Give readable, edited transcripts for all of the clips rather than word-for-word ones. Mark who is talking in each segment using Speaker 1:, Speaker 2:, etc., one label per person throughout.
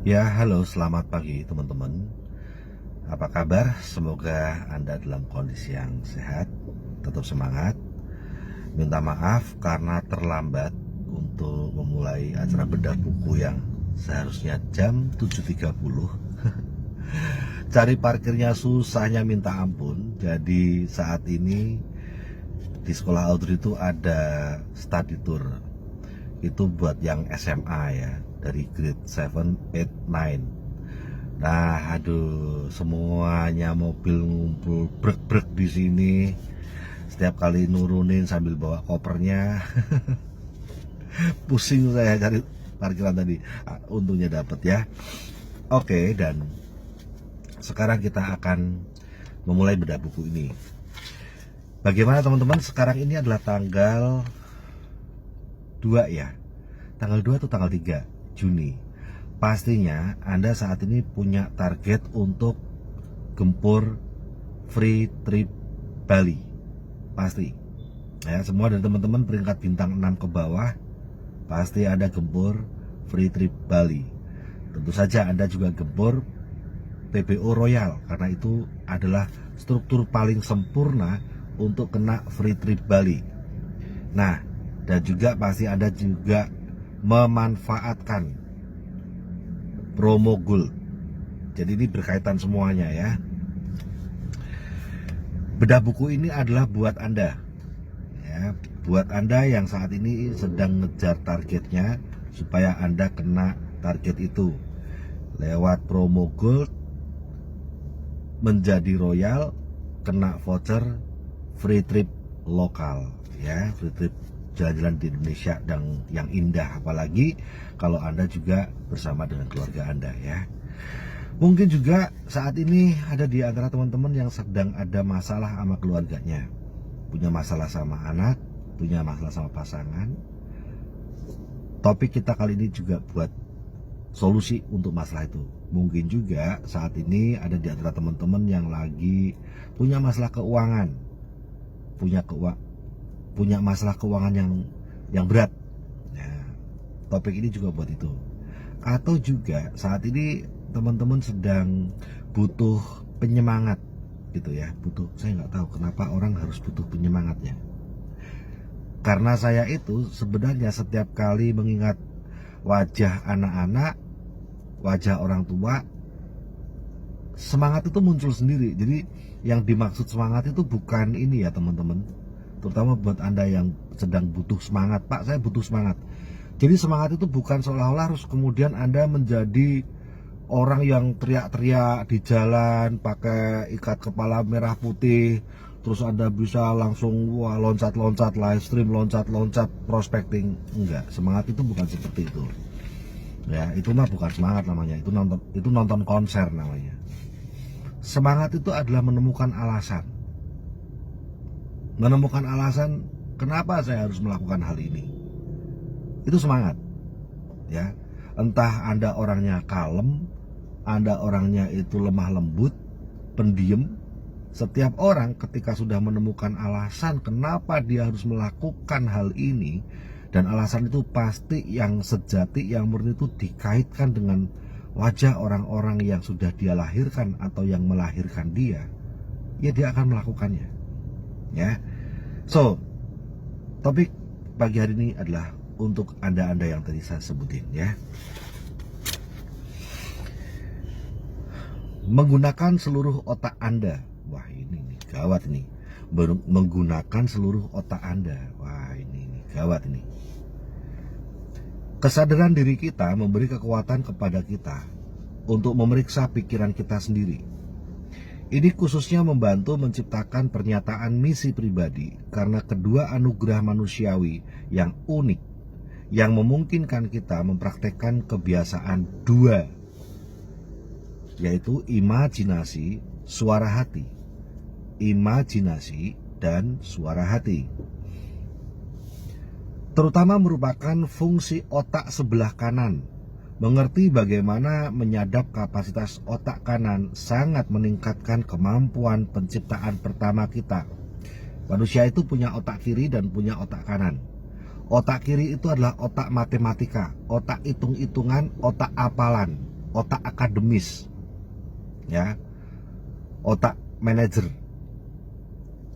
Speaker 1: Ya, halo, selamat pagi teman-teman. Apa kabar? Semoga Anda dalam kondisi yang sehat, tetap semangat. Minta maaf karena terlambat untuk memulai acara bedah buku yang seharusnya jam 7.30. Cari parkirnya susahnya minta ampun. Jadi saat ini di sekolah Audrey itu ada study tour. Itu buat yang SMA ya, dari grade 7, 8, 9. Nah, aduh, semuanya mobil ngumpul brek-brek di sini. Setiap kali nurunin sambil bawa kopernya, pusing saya cari parkiran tadi. Untungnya dapat ya. Oke, dan sekarang kita akan memulai bedah buku ini. Bagaimana teman-teman? Sekarang ini adalah tanggal 2 ya. Tanggal 2 atau tanggal 3 Juni. Pastinya Anda saat ini punya target untuk gempur free trip Bali. Pasti. Ya, semua dari teman-teman peringkat bintang 6 ke bawah pasti ada gempur free trip Bali. Tentu saja Anda juga gempur PBO Royal karena itu adalah struktur paling sempurna untuk kena free trip Bali. Nah, dan juga pasti Anda juga memanfaatkan promo Gold. Jadi ini berkaitan semuanya ya. Bedah buku ini adalah buat Anda ya, buat Anda yang saat ini sedang ngejar targetnya supaya Anda kena target itu lewat promo Gold, menjadi Royal, kena voucher free trip lokal ya, free trip jalan-jalan di Indonesia dan yang indah, apalagi kalau Anda juga bersama dengan keluarga Anda ya. Mungkin juga saat ini ada di antara teman-teman yang sedang ada masalah sama keluarganya, punya masalah sama anak, punya masalah sama pasangan. Topik kita kali ini juga buat solusi untuk masalah itu. Mungkin juga saat ini ada di antara teman-teman yang lagi punya masalah keuangan, punya masalah keuangan yang berat. Nah, topik ini juga buat itu. Atau juga saat ini teman-teman sedang butuh penyemangat gitu ya, saya nggak tahu kenapa orang harus butuh penyemangatnya. Karena saya itu sebenarnya setiap kali mengingat wajah anak-anak, wajah orang tua, semangat itu muncul sendiri. Jadi yang dimaksud semangat itu bukan ini ya teman-teman, terutama buat Anda yang sedang butuh semangat. Pak, saya butuh semangat. Jadi semangat itu bukan seolah-olah harus kemudian Anda menjadi orang yang teriak-teriak di jalan pakai ikat kepala merah putih, terus Anda bisa langsung loncat-loncat live stream, loncat-loncat prospecting. Enggak, semangat itu bukan seperti itu ya. Itu mah bukan semangat namanya, itu nonton konser namanya. Semangat itu adalah menemukan alasan kenapa saya harus melakukan hal ini. Itu semangat ya. Entah Anda orangnya kalem, Anda orangnya itu lemah lembut, pendiam. Setiap orang ketika sudah menemukan alasan kenapa dia harus melakukan hal ini, dan alasan itu pasti yang sejati, yang murni, itu dikaitkan dengan wajah orang-orang yang sudah dia lahirkan atau yang melahirkan dia, ya dia akan melakukannya ya. So, topik pagi hari ini adalah untuk Anda yang tadi saya sebutin ya. Menggunakan seluruh otak Anda. Wah, ini gawat ini. Menggunakan seluruh otak Anda. Wah, ini gawat ini. Kesadaran diri kita memberi kekuatan kepada kita untuk memeriksa pikiran kita sendiri. Ini khususnya membantu menciptakan pernyataan misi pribadi karena kedua anugerah manusiawi yang unik yang memungkinkan kita mempraktekkan kebiasaan dua, yaitu imajinasi, suara hati. Imajinasi dan suara hati terutama merupakan fungsi otak sebelah kanan. Mengerti bagaimana menyadap kapasitas otak kanan sangat meningkatkan kemampuan penciptaan pertama kita. Manusia itu punya otak kiri dan punya otak kanan. Otak kiri itu adalah otak matematika, otak hitung-hitungan, otak apalan. otak akademis, ya, otak manajer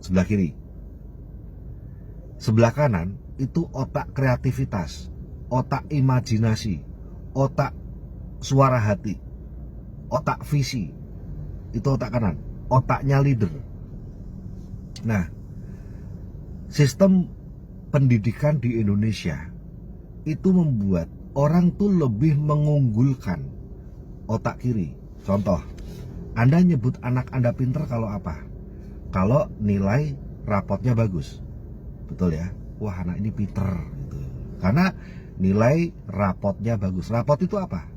Speaker 1: sebelah kiri. Sebelah kanan itu otak kreativitas, otak imajinasi, otak suara hati, otak visi. Itu otak kanan, otaknya leader. Nah, sistem pendidikan di Indonesia itu membuat orang tuh lebih mengunggulkan otak kiri. Contoh, Anda nyebut anak Anda pinter kalau apa? Kalau nilai rapotnya bagus. Betul ya? Wah, anak ini pinter gitu. Karena nilai rapotnya bagus. Rapot itu apa?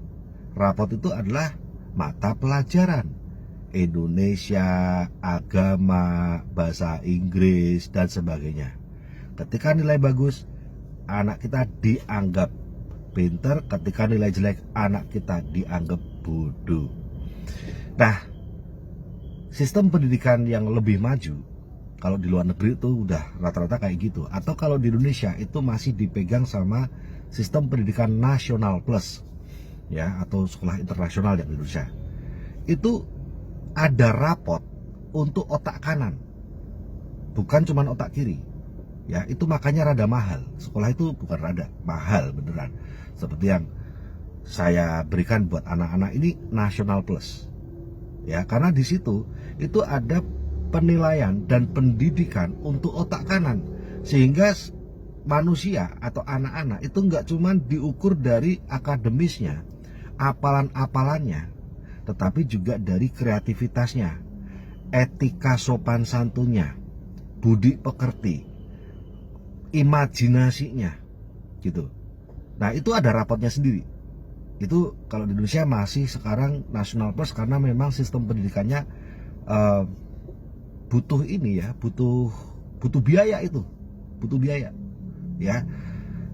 Speaker 1: Rapot itu adalah mata pelajaran Indonesia, agama, bahasa Inggris, dan sebagainya. Ketika nilai bagus, anak kita dianggap pinter. Ketika nilai jelek, anak kita dianggap bodoh. Nah, sistem pendidikan yang lebih maju, kalau di luar negeri itu udah rata-rata kayak gitu. Atau kalau di Indonesia itu masih dipegang sama sistem pendidikan nasional plus, ya, atau sekolah internasional yang di Indonesia. Itu ada rapot untuk otak kanan, bukan cuma otak kiri. Ya, itu makanya rada mahal. Sekolah itu bukan rada, mahal beneran. Seperti yang saya berikan buat anak-anak ini nasional plus. Ya, karena di situ itu ada penilaian dan pendidikan untuk otak kanan, sehingga manusia atau anak-anak itu nggak cuma diukur dari akademisnya, apalan-apalannya, tetapi juga dari kreativitasnya, etika sopan santunnya, budi pekerti, imajinasinya, gitu. Nah, itu ada rapotnya sendiri. Itu kalau di Indonesia masih sekarang nasional plus, karena memang sistem pendidikannya butuh ini ya, butuh biaya itu, butuh biaya, ya.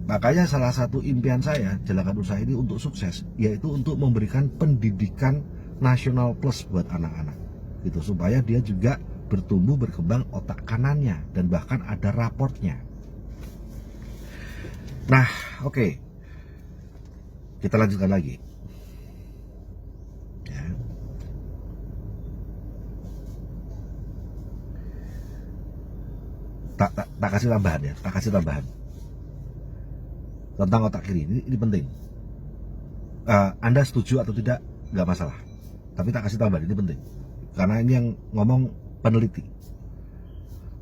Speaker 1: Makanya salah satu impian saya Jalakan Usaha ini untuk sukses, yaitu untuk memberikan pendidikan nasional plus buat anak-anak, gitu, supaya dia juga bertumbuh berkembang otak kanannya dan bahkan ada raportnya. Nah, oke. Kita lanjutkan lagi. Ya. Tak kasih tambahan ya, tak kasih tambahan. Tentang otak kiri, ini penting. Anda setuju atau tidak, nggak masalah. Tapi tak kasih tambahan, ini penting. Karena ini yang ngomong peneliti.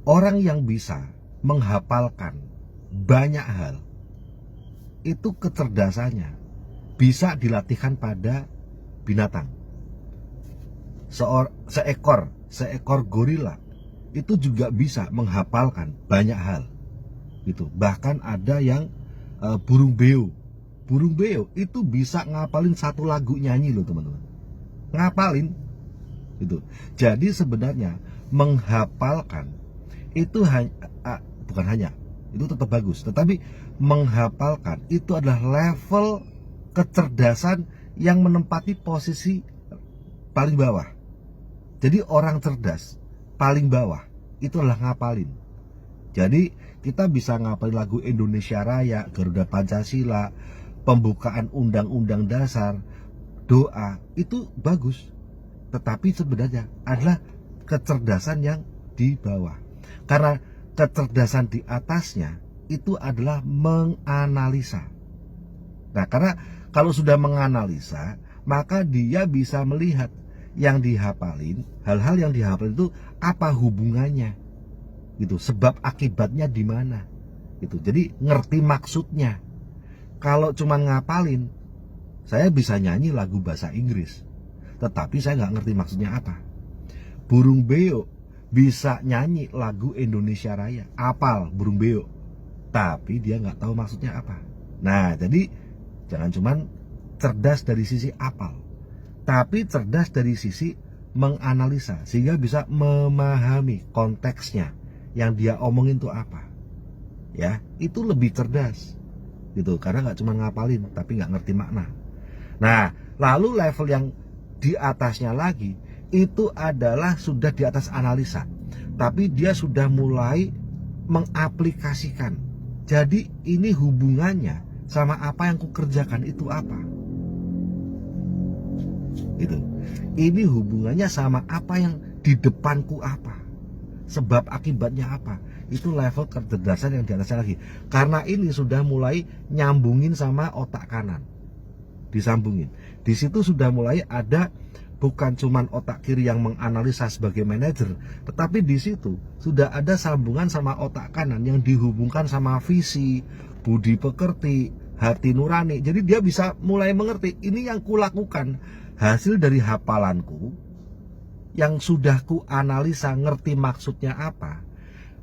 Speaker 1: Orang yang bisa menghafalkan banyak hal, itu kecerdasannya bisa dilatihkan pada binatang. Seekor gorila itu juga bisa menghafalkan banyak hal, gitu. Bahkan ada yang burung beo itu bisa ngapalin satu lagu nyanyi loh, teman-teman. Ngapalin, gitu. Jadi sebenarnya menghafalkan itu bukan hanya itu tetap bagus, tetapi menghafalkan itu adalah level kecerdasan yang menempati posisi paling bawah. Jadi orang cerdas paling bawah itu adalah ngapalin. Jadi kita bisa ngapalin lagu Indonesia Raya, Garuda Pancasila, pembukaan Undang-Undang Dasar, doa, itu bagus. Tetapi sebenarnya adalah kecerdasan yang di bawah. Karena kecerdasan di atasnya itu adalah menganalisa. Nah, karena kalau sudah menganalisa, maka dia bisa melihat yang dihafalin, hal-hal yang dihafalin itu apa hubungannya, gitu, sebab akibatnya di mana, gitu. Jadi ngerti maksudnya. Kalau cuma ngapalin, saya bisa nyanyi lagu bahasa Inggris, tetapi saya nggak ngerti maksudnya apa. Burung beo bisa nyanyi lagu Indonesia Raya, apal burung beo, tapi dia nggak tahu maksudnya apa. Nah, jadi jangan cuman cerdas dari sisi apal, tapi cerdas dari sisi menganalisa, sehingga bisa memahami konteksnya, yang dia omongin itu apa. Ya, itu lebih cerdas, gitu, karena nggak cuma ngapalin, tapi nggak ngerti makna. Nah, lalu level yang di atasnya lagi, itu adalah sudah di atas analisa, tapi dia sudah mulai mengaplikasikan. Jadi ini hubungannya sama apa yang kukerjakan itu apa. Gitu. Ini hubungannya sama apa yang di depanku apa, sebab akibatnya apa. Itu level kecerdasan yang di atasnya lagi. Karena ini sudah mulai nyambungin sama otak kanan, disambungin. Di situ sudah mulai ada bukan cuman otak kiri yang menganalisa sebagai manajer, tetapi di situ sudah ada sambungan sama otak kanan yang dihubungkan sama visi, budi pekerti, hati nurani. Jadi dia bisa mulai mengerti, ini yang kulakukan hasil dari hafalanku yang sudah ku analisa, ngerti maksudnya apa,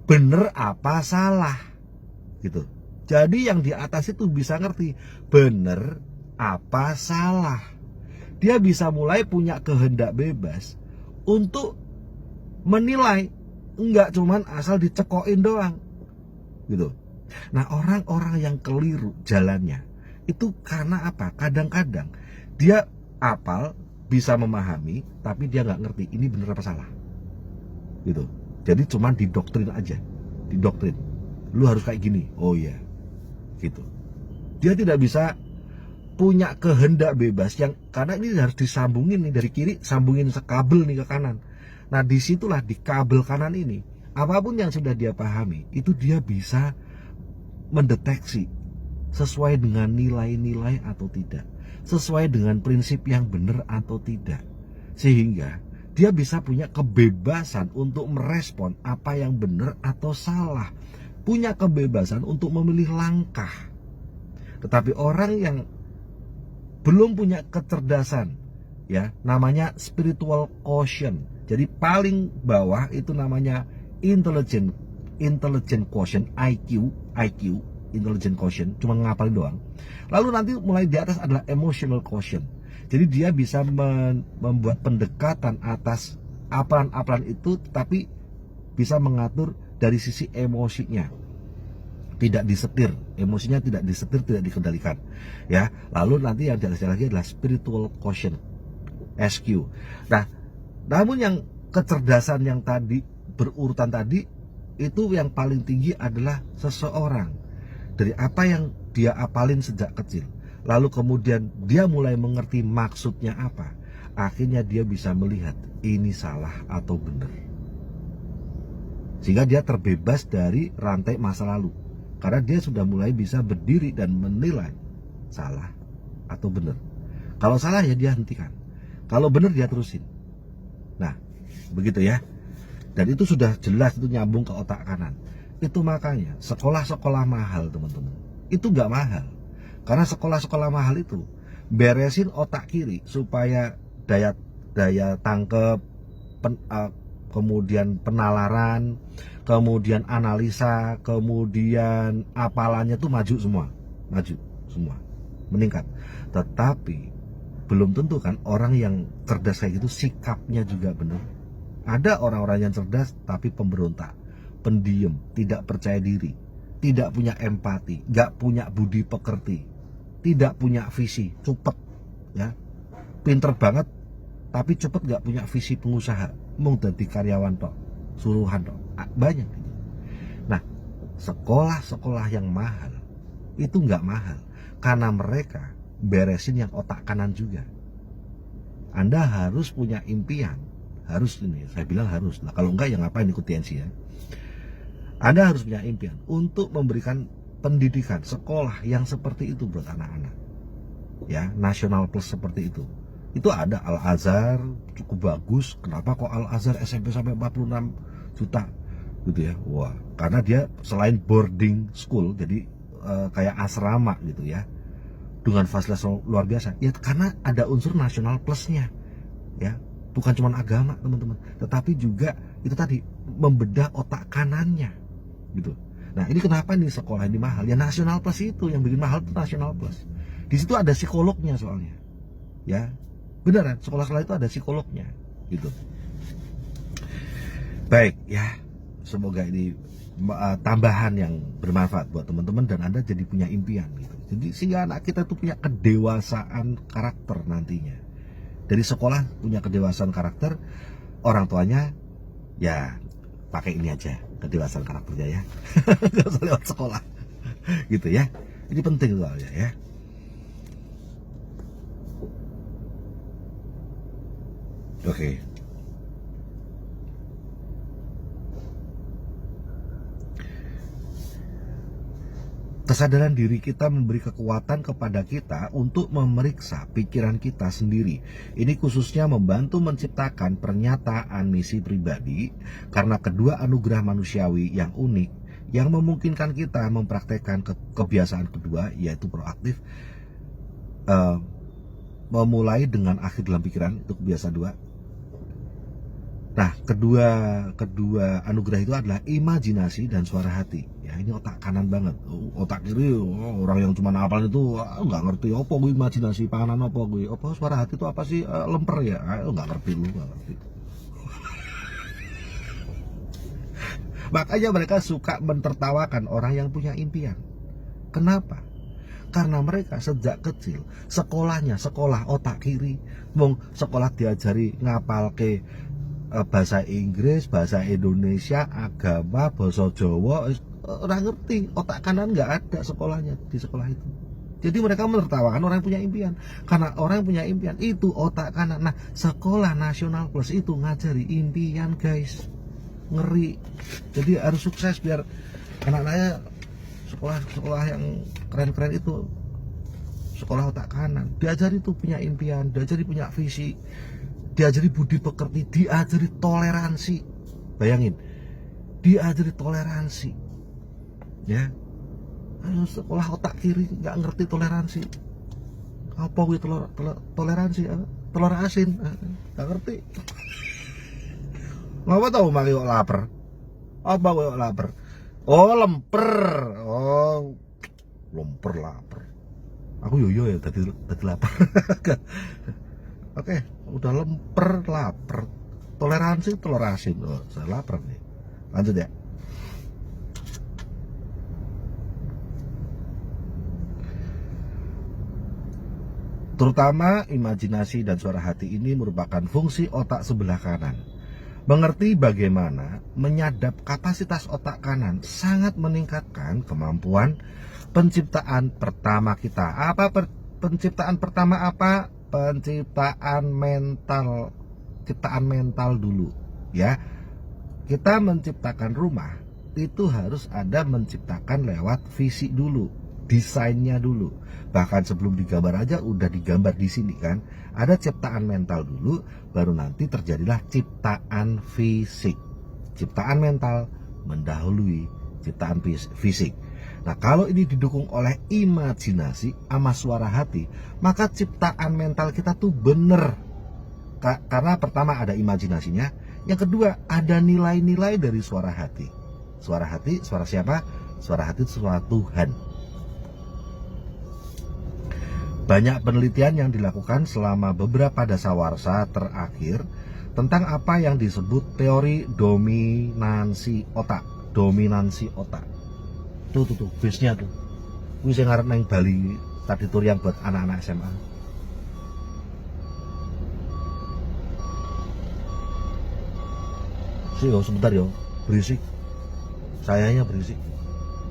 Speaker 1: bener apa salah gitu. Jadi yang di atas itu bisa ngerti bener apa salah. Dia bisa mulai punya kehendak bebas untuk menilai, enggak cuman asal dicekokin doang gitu. Nah, orang-orang yang keliru jalannya itu karena apa? Kadang-kadang dia apal, bisa memahami, tapi dia nggak ngerti ini bener apa salah gitu. Jadi cuman didoktrin aja, didoktrin, lu harus kayak gini, oh iya gitu. Dia tidak bisa punya kehendak bebas yang, karena ini harus disambungin nih dari kiri, sambungin sekabel nih ke kanan. Nah disitulah di kabel kanan ini, apapun yang sudah dia pahami itu dia bisa mendeteksi sesuai dengan nilai-nilai atau tidak, sesuai dengan prinsip yang benar atau tidak, sehingga dia bisa punya kebebasan untuk merespon apa yang benar atau salah, punya kebebasan untuk memilih langkah. Tetapi orang yang belum punya kecerdasan, ya namanya spiritual quotient. Jadi paling bawah itu namanya intelligent quotient, IQ, intelligent quotient, cuma ngapalin doang. Lalu nanti mulai di atas adalah emotional quotient. Jadi dia bisa membuat pendekatan atas apalan-apalan itu, tapi bisa mengatur dari sisi emosinya, tidak disetir, emosinya tidak disetir, tidak dikendalikan, ya. Lalu nanti yang di atasnya lagi adalah spiritual quotient, SQ. Nah, namun yang kecerdasan yang tadi berurutan tadi itu yang paling tinggi adalah seseorang dari apa yang dia apalin sejak kecil, lalu kemudian dia mulai mengerti maksudnya apa, akhirnya dia bisa melihat ini salah atau benar, sehingga dia terbebas dari rantai masa lalu, karena dia sudah mulai bisa berdiri dan menilai salah atau benar. Kalau salah ya dia hentikan, kalau benar dia terusin. Nah begitu ya. Dan itu sudah jelas, itu nyambung ke otak kanan. Itu makanya sekolah-sekolah mahal teman-teman, itu gak mahal. Karena sekolah-sekolah mahal itu beresin otak kiri supaya daya tangkep, kemudian penalaran, kemudian analisa, kemudian apalannya tuh maju semua, meningkat. Tetapi belum tentu kan orang yang cerdas kayak gitu sikapnya juga benar. Ada orang-orang yang cerdas tapi pemberontak, pendiam, tidak percaya diri, tidak punya empati, gak punya budi pekerti, tidak punya visi, cepet ya, pinter banget tapi cepet gak punya visi pengusaha, mau jadi karyawan tok, suruhan tok, banyak. Nah, sekolah-sekolah yang mahal itu gak mahal karena mereka beresin yang otak kanan juga. Anda harus punya impian, harus, ini saya bilang harus lah, kalau enggak ya ngapain ikut TNC ya. Anda harus punya impian untuk memberikan pendidikan sekolah yang seperti itu buat anak-anak ya, nasional plus seperti itu. Itu ada Al-Azhar, cukup bagus. Kenapa kok Al-Azhar SMP sampai 46 juta gitu ya? Wah, karena dia selain boarding school, jadi kayak asrama gitu ya, dengan fasilitas luar biasa ya, karena ada unsur nasional plusnya ya. Bukan cuma agama teman-teman, tetapi juga itu tadi membedah otak kanannya gitu. Nah ini kenapa nih sekolah ini mahal? Ya nasional plus itu yang bikin mahal, itu nasional plus. Di situ ada psikolognya soalnya, ya beneran sekolah-sekolah itu ada psikolognya gitu. Baik ya, semoga ini tambahan yang bermanfaat buat teman-teman dan Anda jadi punya impian gitu. Jadi sehingga anak kita tuh punya kedewasaan karakter nantinya. Dari sekolah punya kedewasaan karakter, orang tuanya ya pakai ini aja kedewasaan karakternya ya. Gak usah lewat sekolah gitu ya. Ini penting soalnya ya. Oke. Kesadaran diri kita memberi kekuatan kepada kita untuk memeriksa pikiran kita sendiri. Ini khususnya membantu menciptakan pernyataan misi pribadi karena kedua anugerah manusiawi yang unik yang memungkinkan kita mempraktekkan kebiasaan kedua, yaitu proaktif, memulai dengan akhir dalam pikiran, itu kebiasaan dua. Nah, kedua anugerah itu adalah imajinasi dan suara hati. Ya, ini otak kanan banget. Otak kiri orang yang cuma hafal itu nggak ngerti apa gue imajinasi, panganan apa gue, apa suara hati itu apa sih, lemper ya, nggak ngerti, lu nggak ngerti. Makanya mereka suka mentertawakan orang yang punya impian. Kenapa? Karena mereka sejak kecil sekolahnya sekolah otak kiri, sekolah diajari ngapal ke bahasa Inggris, bahasa Indonesia, agama, bahasa Jawa, orang ngerti. Otak kanan nggak ada sekolahnya di sekolah itu. Jadi mereka menertawakan orang yang punya impian. Karena orang yang punya impian itu otak kanan. Nah, sekolah nasional plus itu ngajari impian, guys. Ngeri. Jadi harus sukses biar anak-anaknya sekolah yang keren-keren itu sekolah otak kanan. Diajari tuh punya impian, diajari punya visi, diajari budi pekerti, diajari toleransi. Bayangin, diajari toleransi. Ya, sekolah otak kiri nggak ngerti toleransi. Apa gue toleransi? Telur asin, nggak ngerti. Ngapa tahu mari kok lapar? Apa kok lapar? Oh, lemper. Oh, lemper lapar. Aku yoyo ya tadi lapar. Oke, udah lemper lapar. Toleransi telur asin. Oh, saya lapar nih. Lanjut ya. Terutama imajinasi dan suara hati ini merupakan fungsi otak sebelah kanan. Mengerti bagaimana menyadap kapasitas otak kanan sangat meningkatkan kemampuan penciptaan pertama kita. Penciptaan pertama apa? Penciptaan mental. Ciptaan mental dulu, ya. Kita menciptakan rumah itu harus ada menciptakan lewat visi dulu, desainnya dulu. Bahkan sebelum digambar aja udah digambar di sini kan. Ada ciptaan mental dulu, baru nanti terjadilah ciptaan fisik. Ciptaan mental mendahului ciptaan fisik. Nah, kalau ini didukung oleh imajinasi sama suara hati, maka ciptaan mental kita tuh bener. Karena pertama ada imajinasinya, yang kedua ada nilai-nilai dari suara hati. Suara hati, suara siapa? Suara hati itu suara Tuhan. Banyak penelitian yang dilakukan selama beberapa dasawarsa terakhir tentang apa yang disebut teori dominansi otak. Dominansi otak. Tuh, bisnya tuh. Wis yang ngarep nang Bali tadi tur yang buat anak-anak SMA. Sih yo, sebentar yo, berisik. Sayanya berisik.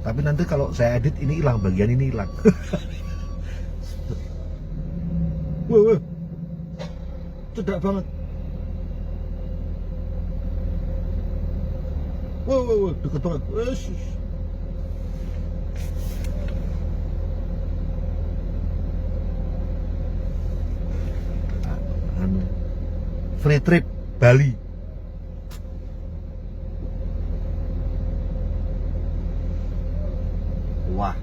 Speaker 1: Tapi nanti kalau saya edit ini hilang, bagian ini hilang. Wah, cedak banget. Wah, deket banget. Free trip Bali. Wah,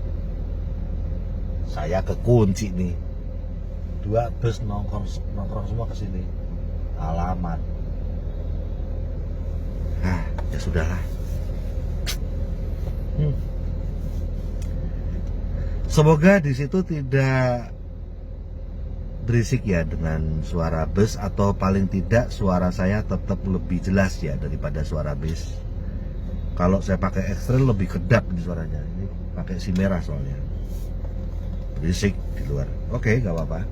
Speaker 1: saya kekunci nih. 2 bus nongkrong semua ke sini. Alamat. Ya sudahlah. Semoga di situ tidak berisik ya dengan suara bus, atau paling tidak suara saya tetap lebih jelas ya daripada suara bus. Kalau saya pakai ekstrem lebih kedap di suaranya. Ini pakai si merah soalnya. Berisik di luar. Oke, gak apa-apa.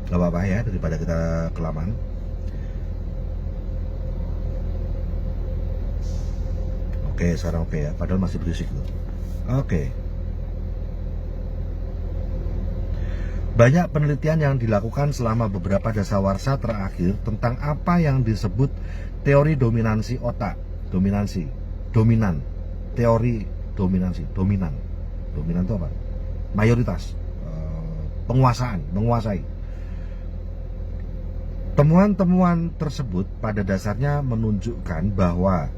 Speaker 1: Gak apa-apa ya, daripada kita kelamaan. Oke, sekarang oke ya, padahal masih berisik loh. Oke. Banyak penelitian yang dilakukan selama beberapa dasawarsa terakhir tentang apa yang disebut teori dominansi otak. Dominan. Teori dominansi, dominan itu apa? Mayoritas, menguasai. Temuan-temuan tersebut pada dasarnya menunjukkan bahwa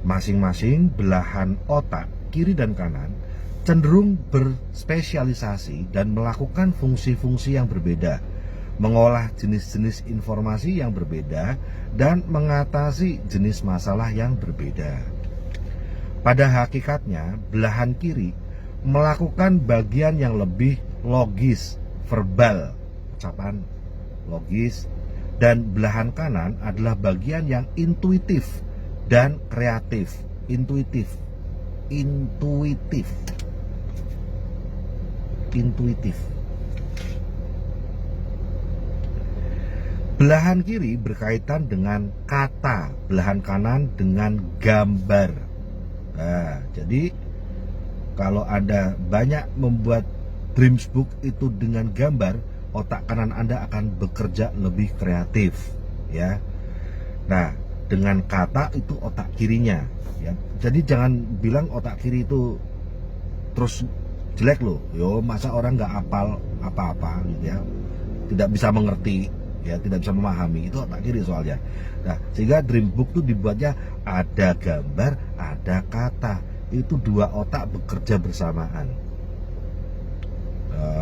Speaker 1: masing-masing belahan otak kiri dan kanan cenderung berspesialisasi dan melakukan fungsi-fungsi yang berbeda, mengolah jenis-jenis informasi yang berbeda, dan mengatasi jenis masalah yang berbeda. Pada hakikatnya, belahan kiri melakukan bagian yang lebih logis, verbal, ucapan logis, dan belahan kanan adalah bagian yang intuitif dan kreatif. Intuitif. Belahan kiri berkaitan dengan kata, belahan kanan dengan gambar. Nah, jadi kalau Anda banyak membuat dreams book itu dengan gambar, otak kanan Anda akan bekerja lebih kreatif, ya. Nah, dengan kata itu otak kirinya, ya. Jadi jangan bilang otak kiri itu terus jelek loh. Yo, masa orang nggak hafal apa-apa gitu ya. Tidak bisa mengerti, ya, tidak bisa memahami, itu otak kiri soalnya. Nah, sehingga dream book itu dibuatnya ada gambar, ada kata. Itu dua otak bekerja bersamaan.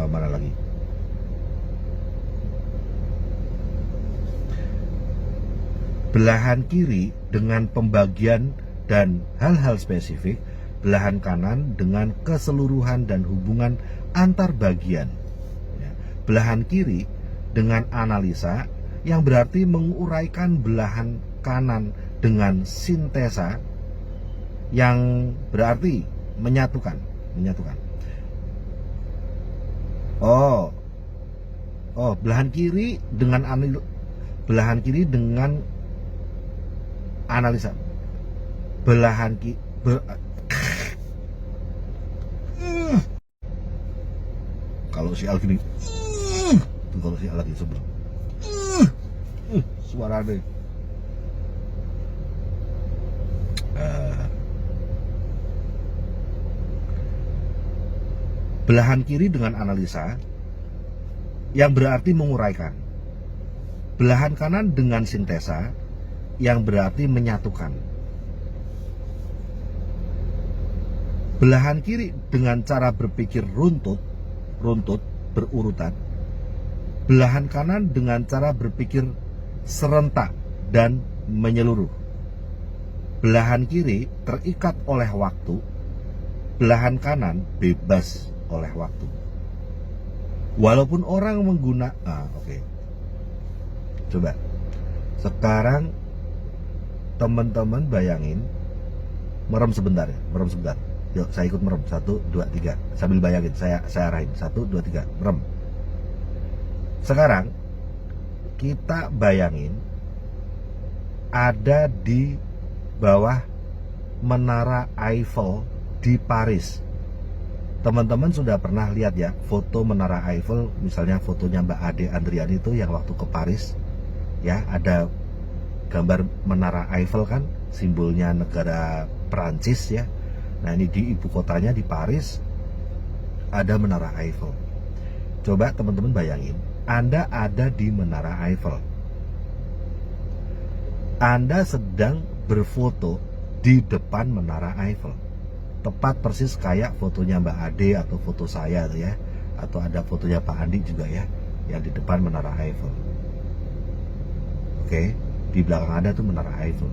Speaker 1: Mana lagi? Belahan kiri dengan pembagian dan hal-hal spesifik, belahan kanan dengan keseluruhan dan hubungan antar bagian. Belahan kiri dengan analisa, yang berarti menguraikan belahan kanan dengan sintesa, yang berarti menyatukan. Belahan kiri dengan analisa. Kalau si Al gini, kalau si Al lagi sebelum suaranya. Belahan kiri dengan analisa, yang berarti menguraikan. Belahan kanan dengan sintesa, yang berarti menyatukan. Belahan kiri dengan cara berpikir runtut berurutan. Belahan kanan dengan cara berpikir serentak dan menyeluruh. Belahan kiri terikat oleh waktu, belahan kanan bebas oleh waktu. Walaupun orang menggunakan, coba sekarang teman-teman bayangin, merem sebentar. Yuk, saya ikut merem. 1, 2, 3. Sambil bayangin, saya arahin. 1, 2, 3, merem. Sekarang kita bayangin ada di bawah Menara Eiffel di Paris. Teman-teman sudah pernah lihat ya foto Menara Eiffel, misalnya fotonya Mbak Ade Andriani itu yang waktu ke Paris, ya, ada gambar Menara Eiffel kan, simbolnya negara Perancis ya. Nah, ini di ibu kotanya di Paris ada Menara Eiffel. Coba teman-teman bayangin, Anda ada di Menara Eiffel. Anda sedang berfoto di depan Menara Eiffel. Tepat persis kayak fotonya Mbak Ade atau foto saya tuh ya, atau ada fotonya Pak Andi juga ya, yang di depan Menara Eiffel. Oke, di belakang Anda tuh Menara Eiffel.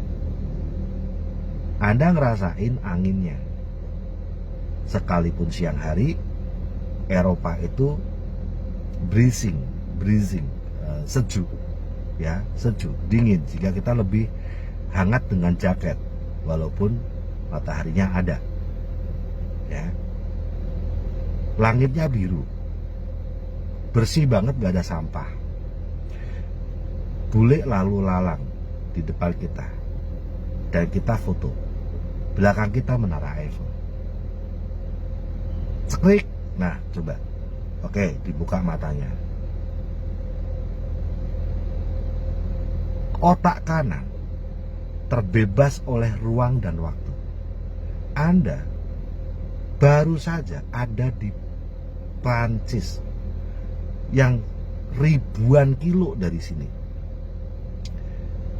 Speaker 1: Anda ngerasain anginnya. Sekalipun siang hari, Eropa itu breezing, sejuk, ya, sejuk, dingin, sehingga kita lebih hangat dengan jaket, walaupun mataharinya ada. Ya. Langitnya biru, bersih banget, gak ada sampah. Bule lalu lalang di depan kita, dan kita foto. Belakang kita Menara Eiffel. Skrik. Nah, coba Oke, dibuka matanya. Otak kanan terbebas oleh ruang dan waktu. Anda baru saja ada di Prancis yang ribuan kilo dari sini.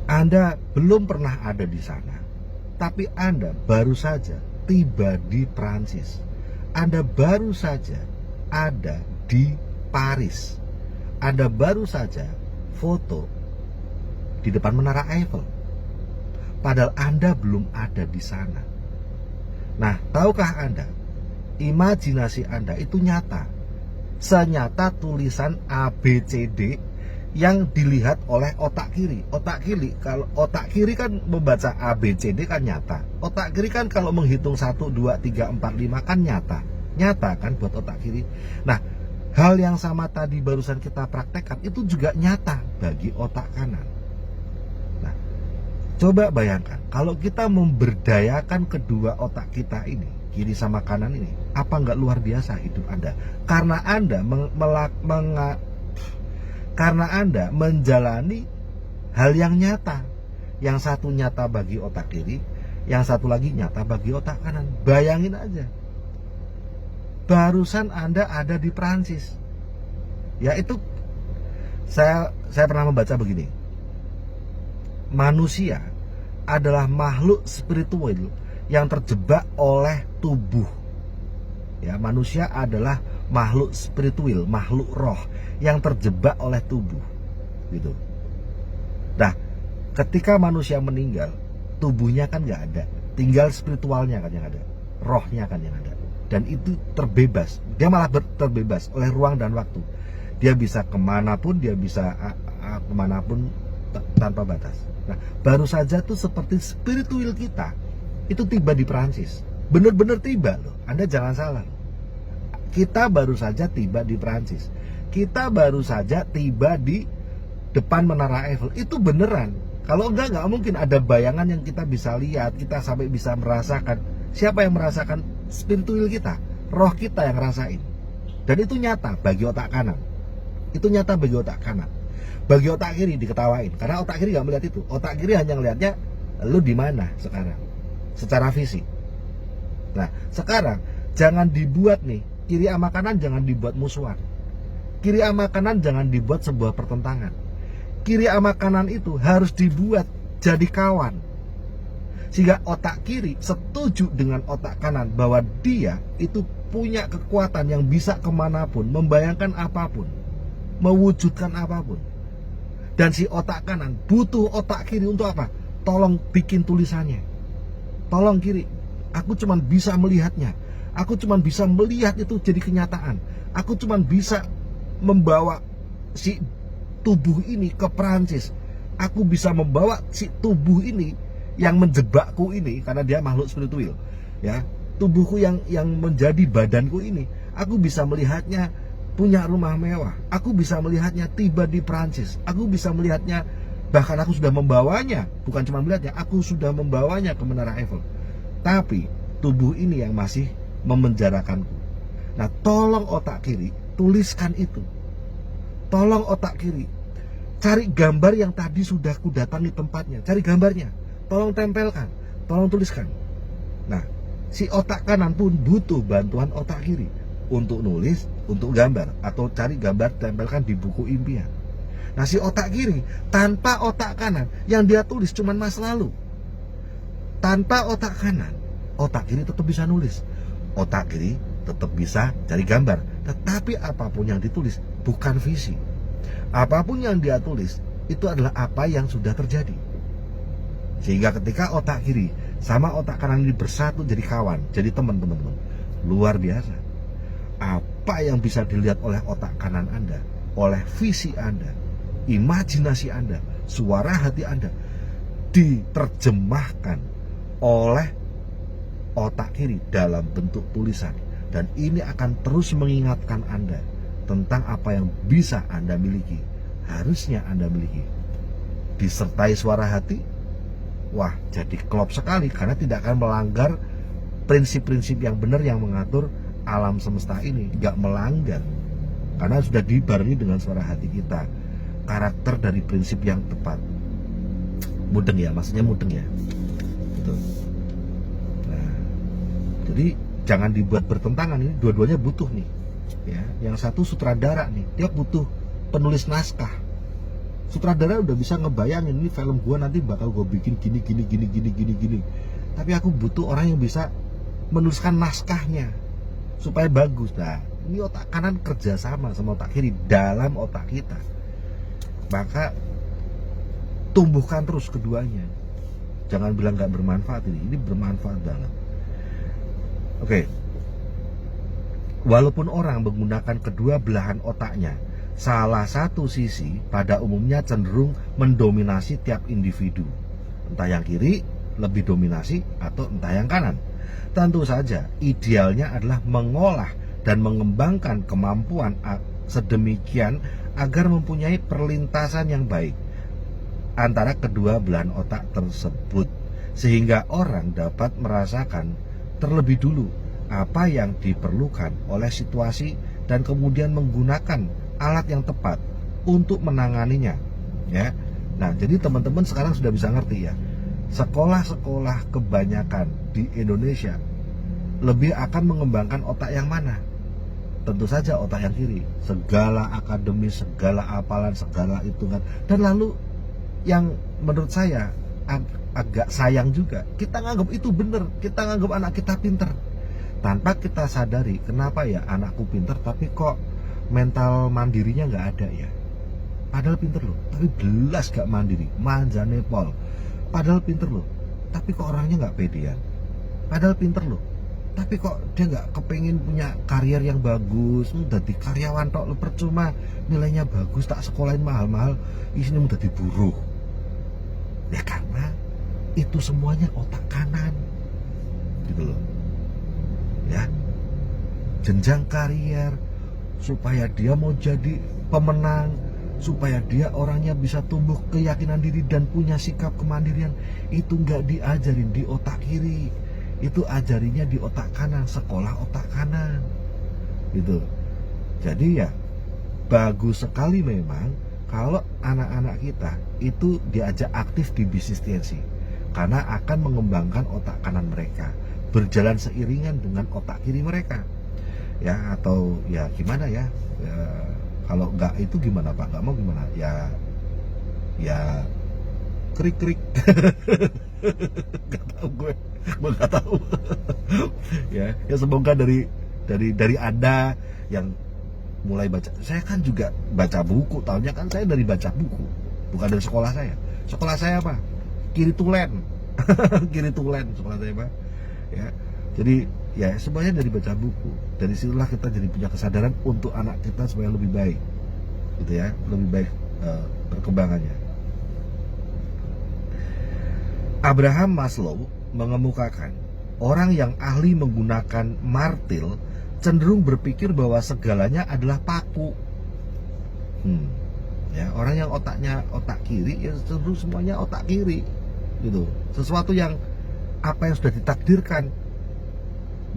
Speaker 1: Anda belum pernah ada di sana, tapi Anda baru saja tiba di Prancis. Anda baru saja ada di Paris. Anda baru saja foto di depan Menara Eiffel. Padahal Anda belum ada di sana. Nah, tahukah Anda, imajinasi Anda itu nyata. Senyata tulisan ABCD yang dilihat oleh otak kiri. Kalau otak kiri kan membaca ABCD kan nyata. Otak kiri kan kalau menghitung 1, 2, 3, 4, 5 kan nyata. Nyata kan buat otak kiri. Nah, hal yang sama tadi barusan kita praktekkan itu juga nyata bagi otak kanan. Nah, coba bayangkan kalau kita memberdayakan kedua otak kita ini, kiri sama kanan ini, apa nggak luar biasa hidup Anda? Karena Anda menjalani hal yang nyata. Yang satu nyata bagi otak kiri, yang satu lagi nyata bagi otak kanan. Bayangin aja. Barusan Anda ada di Prancis. Ya itu saya pernah membaca begini. Manusia adalah makhluk spiritual yang terjebak oleh tubuh. Ya, manusia adalah makhluk spiritual, makhluk roh yang terjebak oleh tubuh. Gitu. Nah, ketika manusia meninggal, tubuhnya kan nggak ada, tinggal spiritualnya kan yang ada, rohnya kan yang ada. Dan itu terbebas, dia malah terbebas oleh ruang dan waktu. Dia bisa kemanapun, dia bisa kemanapun tanpa batas. Nah, baru saja tuh seperti spiritual kita itu tiba di Prancis, bener-bener tiba loh. Anda jangan salah. Kita baru saja tiba di Prancis. Kita baru saja tiba di depan Menara Eiffel. Itu beneran. Kalau enggak mungkin ada bayangan yang kita bisa lihat, kita sampai bisa merasakan. Siapa yang merasakan? Spiritual kita, roh kita yang ngerasain. Dan itu nyata bagi otak kanan. Itu nyata bagi otak kanan. Bagi otak kiri diketawain, karena otak kiri nggak melihat itu. Otak kiri hanya ngelihatnya lu di mana sekarang, secara fisik. Nah, sekarang jangan dibuat nih kiri sama kanan, jangan dibuat musuhan. Kiri sama kanan jangan dibuat sebuah pertentangan. Kiri sama kanan itu harus dibuat jadi kawan. Sehingga otak kiri setuju dengan otak kanan bahwa dia itu punya kekuatan yang bisa kemanapun, membayangkan apapun, mewujudkan apapun. Dan si otak kanan butuh otak kiri untuk apa? Tolong bikin tulisannya. Tolong kiri, aku cuma bisa melihatnya. Aku cuma bisa melihat itu jadi kenyataan. Aku cuma bisa membawa si tubuh ini ke Prancis. Aku bisa membawa si tubuh ini yang menjebakku ini, karena dia makhluk spiritual, ya, tubuhku yang menjadi badanku ini, aku bisa melihatnya punya rumah mewah, aku bisa melihatnya tiba di Prancis, aku bisa melihatnya, bahkan aku sudah membawanya, bukan cuma melihatnya, aku sudah membawanya ke Menara Eiffel. Tapi tubuh ini yang masih memenjarakanku. Nah, tolong otak kiri tuliskan itu. Tolong otak kiri cari gambar yang tadi sudah ku datangi tempatnya, cari gambarnya. Tolong tempelkan, tolong tuliskan. Nah, si otak kanan pun butuh bantuan otak kiri untuk nulis, untuk gambar, atau cari gambar tempelkan di buku impian. Nah, si otak kiri tanpa otak kanan yang dia tulis cuman masa lalu. Tanpa otak kanan, otak kiri tetap bisa nulis. Otak kiri tetap bisa cari gambar. Tetapi apapun yang ditulis bukan visi. Apapun yang dia tulis itu adalah apa yang sudah terjadi. Sehingga ketika otak kiri sama otak kanan ini bersatu jadi kawan, jadi teman-teman, luar biasa. Apa yang bisa dilihat oleh otak kanan Anda, oleh visi Anda, imajinasi Anda, suara hati Anda, diterjemahkan oleh otak kiri dalam bentuk tulisan. Dan ini akan terus mengingatkan Anda tentang apa yang bisa Anda miliki, harusnya Anda miliki. Disertai suara hati, wah, jadi klop sekali, karena tidak akan melanggar prinsip-prinsip yang benar yang mengatur alam semesta ini. Gak melanggar, karena sudah dibarengi dengan suara hati kita, karakter dari prinsip yang tepat. Mudeng ya, maksudnya mudeng ya, gitu. Nah, jadi jangan dibuat bertentangan, ini dua-duanya butuh nih ya. Yang satu sutradara nih, dia butuh penulis naskah. Sutradara udah bisa ngebayangin ini film gua nanti bakal gua bikin gini. Tapi aku butuh orang yang bisa menuliskan naskahnya supaya bagus. Nah, ini otak kanan kerjasama sama otak kiri dalam otak kita, maka tumbuhkan terus keduanya. Jangan bilang nggak bermanfaat, ini bermanfaat banget. Oke. Walaupun orang menggunakan kedua belahan otaknya, salah satu sisi pada umumnya cenderung mendominasi tiap individu. Entah yang kiri lebih dominasi atau entah yang kanan. Tentu saja idealnya adalah mengolah dan mengembangkan kemampuan sedemikian agar mempunyai perlintasan yang baik antara kedua belahan otak tersebut, sehingga orang dapat merasakan terlebih dulu apa yang diperlukan oleh situasi dan kemudian menggunakan alat yang tepat untuk menanganinya ya. Nah, jadi teman-teman sekarang sudah bisa ngerti ya, sekolah-sekolah kebanyakan di Indonesia lebih akan mengembangkan otak yang mana? Tentu saja otak yang kiri. Segala akademis, segala hafalan, segala hitungan. Dan lalu yang menurut saya agak sayang juga, kita nganggap itu benar, kita nganggap anak kita pinter, tanpa kita sadari kenapa ya anakku pinter tapi kok mental mandirinya nggak ada ya. Padahal pinter loh, tapi belas gak mandiri, manja nepal. Padahal pinter loh, tapi kok orangnya nggak pedean. Padahal pinter loh, tapi kok dia nggak kepengen punya karier yang bagus, jadi karyawan tok lo, percuma nilainya bagus tak sekolahin mahal-mahal, isinya udah diburuh. Ya karena itu semuanya otak kanan, gitu loh. Ya, jenjang karier supaya dia mau jadi pemenang, supaya dia orangnya bisa tumbuh keyakinan diri dan punya sikap kemandirian, itu nggak diajarin di otak kiri, itu ajarinya di otak kanan, sekolah otak kanan, gitu. Jadi ya bagus sekali memang kalau anak-anak kita itu diajak aktif di bisnis TNC, karena akan mengembangkan otak kanan mereka berjalan seiringan dengan otak kiri mereka ya. Atau ya gimana ya, kalau nggak itu gimana Pak, nggak mau gimana ya, krik nggak tahu gue nggak tahu. Ya semoga dari Anda yang mulai baca, saya kan juga baca buku, tahunya kan saya dari baca buku, bukan dari sekolah saya. Sekolah saya apa? Kiri tulen. Kiri tulen sekolah saya Pak ya. Jadi ya semuanya dari baca buku. Dari situlah kita jadi punya kesadaran untuk anak kita supaya lebih baik, gitu ya, lebih baik perkembangannya. Abraham Maslow mengemukakan orang yang ahli menggunakan martil cenderung berpikir bahwa segalanya adalah paku. Ya, orang yang otaknya otak kiri ya cenderung semuanya otak kiri, gitu. Sesuatu yang apa yang sudah ditakdirkan,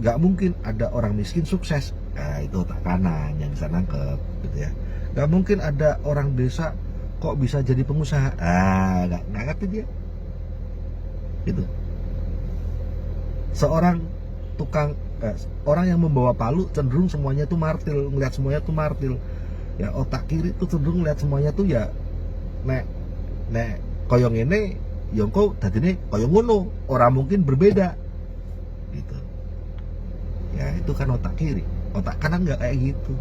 Speaker 1: nggak mungkin ada orang miskin sukses, nah itu otak kanan yang bisa nangkep, gitu ya. Nggak mungkin ada orang desa kok bisa jadi pengusaha, nggak ngerti dia, gitu. Seorang orang yang membawa palu cenderung semuanya tuh martil, ngeliat semuanya tuh martil. Ya otak kiri tuh cenderung ngeliat semuanya tuh ya nek koyong ini yongko dadine koyong ngono, orang mungkin berbeda, gitu. Ya itu kan otak kiri. Otak kanan nggak kayak gitu.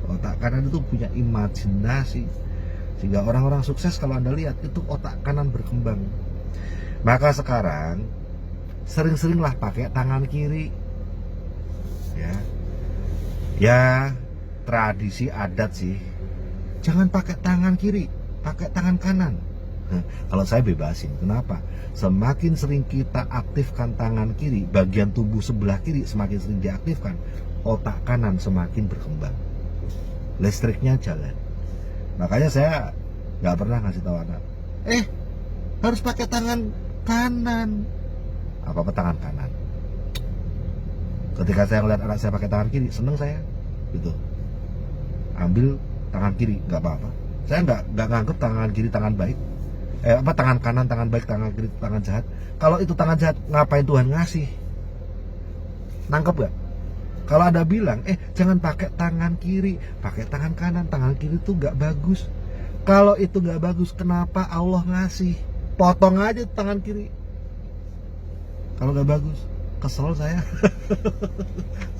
Speaker 1: Otak kanan itu punya imajinasi, sehingga orang-orang sukses kalau Anda lihat itu otak kanan berkembang. Maka sekarang sering-seringlah pakai tangan kiri ya tradisi adat sih, jangan pakai tangan kiri, pakai tangan kanan. Kalau saya bebasin, kenapa? Semakin sering kita aktifkan tangan kiri, bagian tubuh sebelah kiri semakin sering diaktifkan, otak kanan semakin berkembang, listriknya jalan. Makanya saya nggak pernah ngasih tahu anak, harus pakai tangan kanan. Apa tangan kanan? Ketika saya ngeliat anak saya pakai tangan kiri, seneng saya, gitu. ambil tangan kiri, nggak apa-apa. Saya nggak nganggep tangan kiri tangan baik, tangan kanan tangan baik, tangan kiri tangan jahat. Kalau itu tangan jahat, ngapain Tuhan ngasih? Nangkep gak? Kalau ada bilang, jangan pakai tangan kiri, pakai tangan kanan, tangan kiri itu nggak bagus. Kalau itu nggak bagus, kenapa Allah ngasih? Potong aja tangan kiri. Kalau nggak bagus, kesel saya.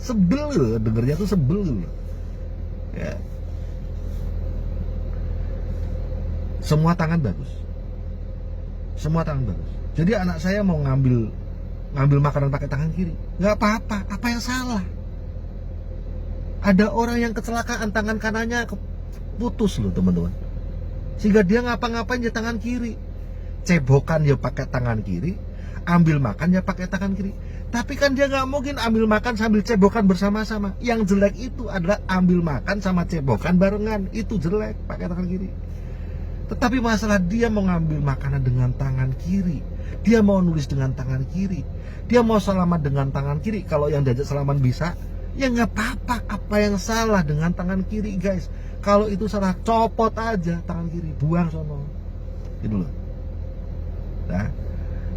Speaker 1: Sebel loh, dengernya tuh sebel loh. Ya. Semua tangan bagus. Semua tangan bagus. Jadi anak saya mau ngambil makanan pakai tangan kiri, nggak apa-apa. Apa yang salah? Ada orang yang kecelakaan tangan kanannya putus loh teman-teman, sehingga dia ngapa-ngapain ya tangan kiri. Cebokan ya pakai tangan kiri, ambil makan ya pakai tangan kiri. Tapi kan dia nggak mungkin ambil makan sambil cebokan bersama-sama. Yang jelek itu adalah ambil makan sama cebokan barengan. Itu jelek pakai tangan kiri. Tetapi masalah dia mau ngambil makanan dengan tangan kiri, dia mau nulis dengan tangan kiri, dia mau salaman dengan tangan kiri. Kalau yang diajak salaman bisa, ya nggak apa-apa. Apa yang salah dengan tangan kiri, guys? Kalau itu salah, copot aja tangan kiri, buang sono. Gitu loh.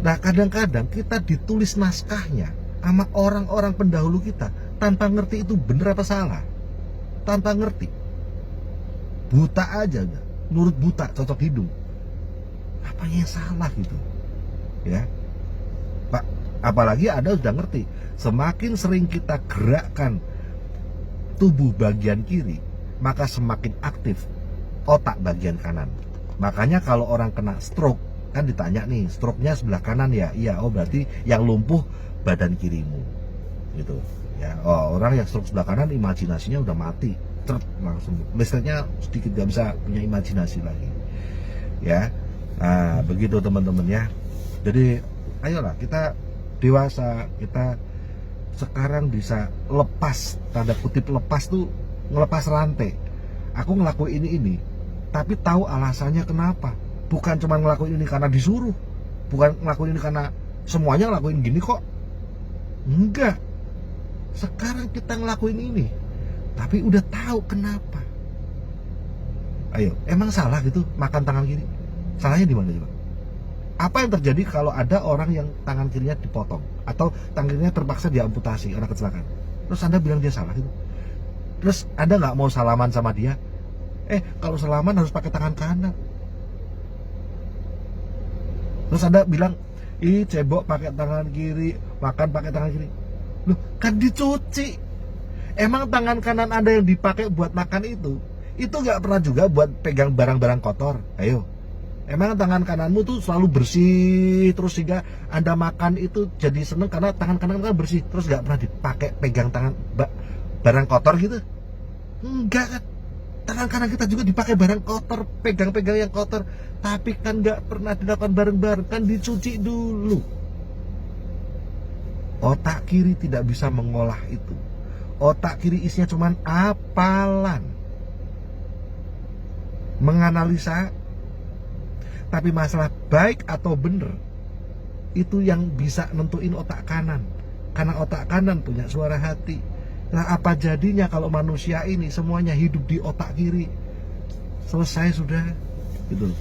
Speaker 1: Nah, kadang-kadang kita ditulis naskahnya sama orang-orang pendahulu kita tanpa ngerti itu bener apa salah. Tanpa ngerti. Buta aja, nurut buta, cocok hidung. Apa yang salah gitu? Ya. Pak, apalagi ada udah ngerti. Semakin sering kita gerakkan tubuh bagian kiri, maka semakin aktif otak bagian kanan. Makanya kalau orang kena stroke, kan ditanya nih, stroke-nya sebelah kanan ya? Iya, oh berarti yang lumpuh badan kirimu. Gitu. Ya, orang yang stroke sebelah kanan imajinasinya udah mati. Langsung listriknya sedikit, gak bisa punya imajinasi lagi. Ya. Nah, begitu teman-teman ya. Jadi ayolah kita dewasa, kita sekarang bisa lepas, tanda kutip lepas tuh ngelepas rantai. Aku ngelakuin ini, tapi tahu alasannya kenapa. Bukan cuma ngelakuin ini karena disuruh, bukan ngelakuin ini karena semuanya ngelakuin gini kok. Enggak. Sekarang kita ngelakuin ini, tapi udah tahu kenapa. Ayo, emang salah gitu makan tangan kiri? Salahnya di mana coba? Apa yang terjadi kalau ada orang yang tangan kirinya dipotong atau tangan kirinya terpaksa diamputasi karena kecelakaan? Terus Anda bilang dia salah gitu? Terus Anda nggak mau salaman sama dia? Kalau salaman harus pakai tangan kanan. Terus Anda bilang, cebok pakai tangan kiri, makan pakai tangan kiri. Loh, kan dicuci. Emang tangan kanan Anda yang dipakai buat makan itu nggak pernah juga buat pegang barang-barang kotor? Ayo. Emang tangan kananmu tuh selalu bersih terus sehingga Anda makan itu jadi seneng karena tangan kanan kan bersih, terus nggak pernah dipakai pegang tangan barang kotor gitu? Enggak kan? Tangan kanan kita juga dipakai barang kotor, pegang-pegang yang kotor, tapi kan nggak pernah dilakukan bareng-bareng, kan dicuci dulu. Otak kiri tidak bisa mengolah itu. Otak kiri isinya cuman hafalan, menganalisa. Tapi masalah baik atau benar itu yang bisa nentuin otak kanan, karena otak kanan punya suara hati. Nah, apa jadinya kalau manusia ini semuanya hidup di otak kiri? Selesai sudah, gitu.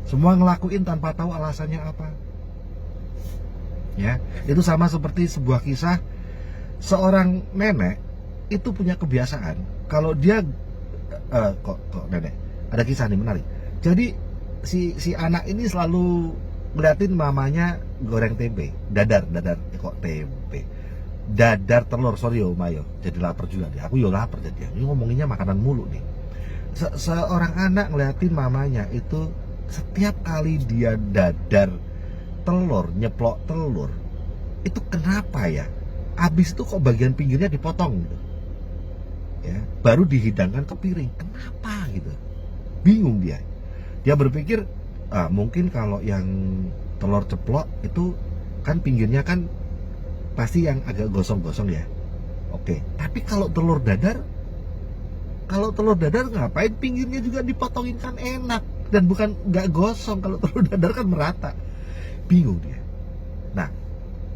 Speaker 1: Semua ngelakuin tanpa tahu alasannya apa. Ya, itu sama seperti sebuah kisah. Seorang nenek itu punya kebiasaan kalau dia kok nenek. Ada kisah nih menarik. Jadi si anak ini selalu ngeliatin mamanya goreng tempe, dadar kok tempe. Dadar telur, sorry yo Mayo, jadi lapar juga nih. Aku yo lapar jadi. Ini ngomonginnya makanan mulu nih. Seorang anak ngeliatin mamanya itu setiap kali dia dadar telur, nyeplok telur, itu kenapa ya? Abis itu kok bagian pinggirnya dipotong gitu. Ya, baru dihidangkan ke piring. Kenapa gitu? Bingung dia. Dia berpikir, mungkin kalau yang telur ceplok itu kan pinggirnya kan pasti yang agak gosong-gosong ya. Oke, tapi kalau telur dadar ngapain pinggirnya juga dipotongin, kan enak dan bukan nggak gosong. Kalau telur dadar kan merata. Bingung dia. Nah,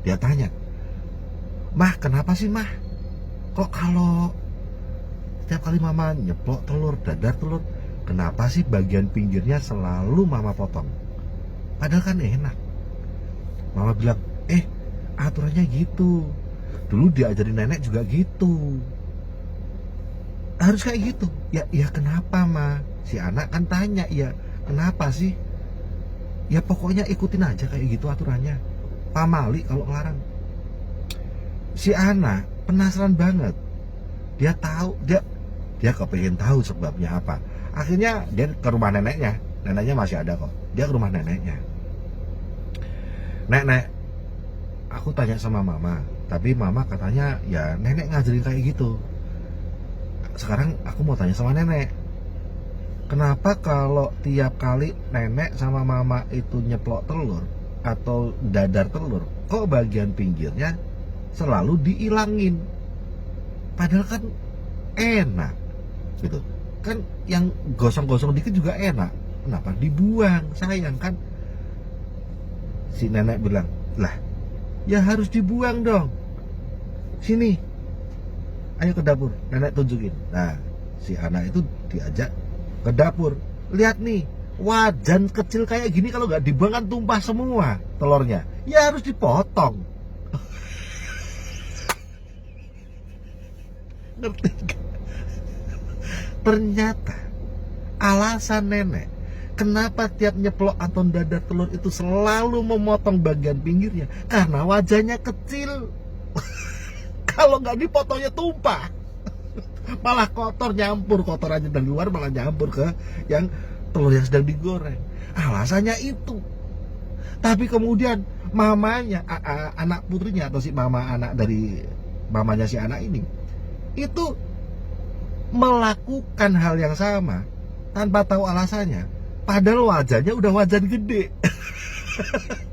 Speaker 1: dia tanya, "Mah, kenapa sih, Mah? Kok kalau Tiap kali mama nyeplok telur, dadar telur, kenapa sih bagian pinggirnya selalu mama potong? Padahal kan enak. Mama bilang, aturannya gitu. Dulu diajarin nenek juga gitu. Harus kayak gitu. Ya kenapa, Ma? Si anak kan tanya, ya kenapa sih? Ya pokoknya ikutin aja kayak gitu aturannya. Pamali kalau ngelarang. Si anak penasaran banget. Dia tahu, dia kepengen tahu sebabnya apa. Akhirnya dia ke rumah neneknya. Neneknya masih ada kok. Dia ke rumah neneknya. Nek, aku tanya sama mama, tapi mama katanya ya nenek ngajarin kayak gitu. Sekarang aku mau tanya sama nenek, kenapa kalau tiap kali nenek sama mama itu nyeplok telur atau dadar telur, kok bagian pinggirnya selalu diilangin? Padahal kan enak gitu kan, yang gosong-gosong dikit juga enak, kenapa dibuang? Sayang kan. Si nenek bilang, lah ya harus dibuang dong, sini ayo ke dapur, nenek tunjukin. Nah, si anak itu diajak ke dapur. Lihat nih, wajan kecil kayak gini kalau nggak dibuang kan tumpah semua telurnya. Ya harus dipotong. Ngerti gak? Ternyata alasan nenek kenapa tiap nyeplok atau dadar telur itu selalu memotong bagian pinggirnya, karena wajahnya kecil. Kalau nggak dipotongnya tumpah, malah kotor, nyampur kotorannya dari luar, malah nyampur ke yang telur yang sedang digoreng. Alasannya itu. Tapi kemudian mamanya, anak putrinya atau si mama anak dari mamanya si anak ini, itu melakukan hal yang sama tanpa tahu alasannya. Padahal wajahnya udah wajan gede.